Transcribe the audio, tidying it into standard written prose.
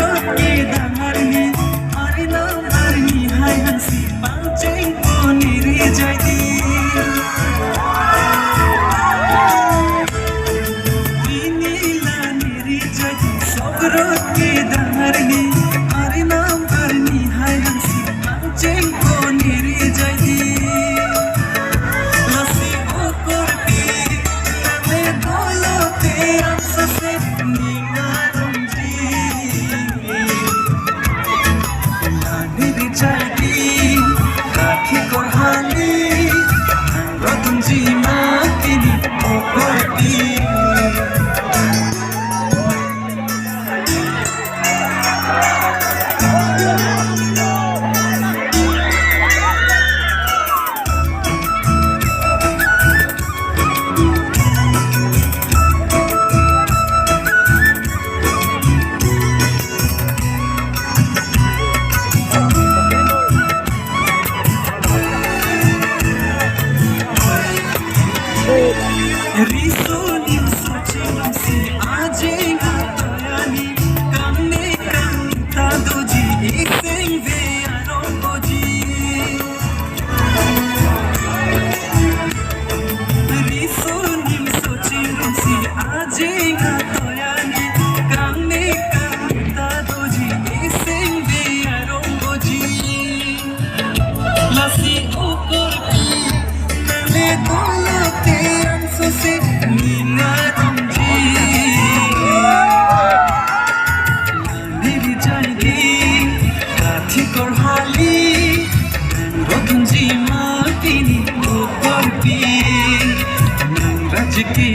के दामरनी अरे नामरनी हाय हंसी पाँचे को निरी जाती नीला निरी जाती सगरो के दामरनी अरे नामरनी हाय हंसी पाँचे को निरी जाती लसी ओ करती तने दोलो तेरा ससे रिसोनी सोचें से आजे गातायानी कामने कामता दोजी एक सेंगे आरोंगोजी रिसोनी सोचें से आजे गातायानी कामने कामता दोजी एक सेंगे आरोंगोजी लसी ऊपर की तले दोलो से नीला रंजी मेरी जाएगी काठी करहाली रतुंजी मातीनी ऊपर भी राज की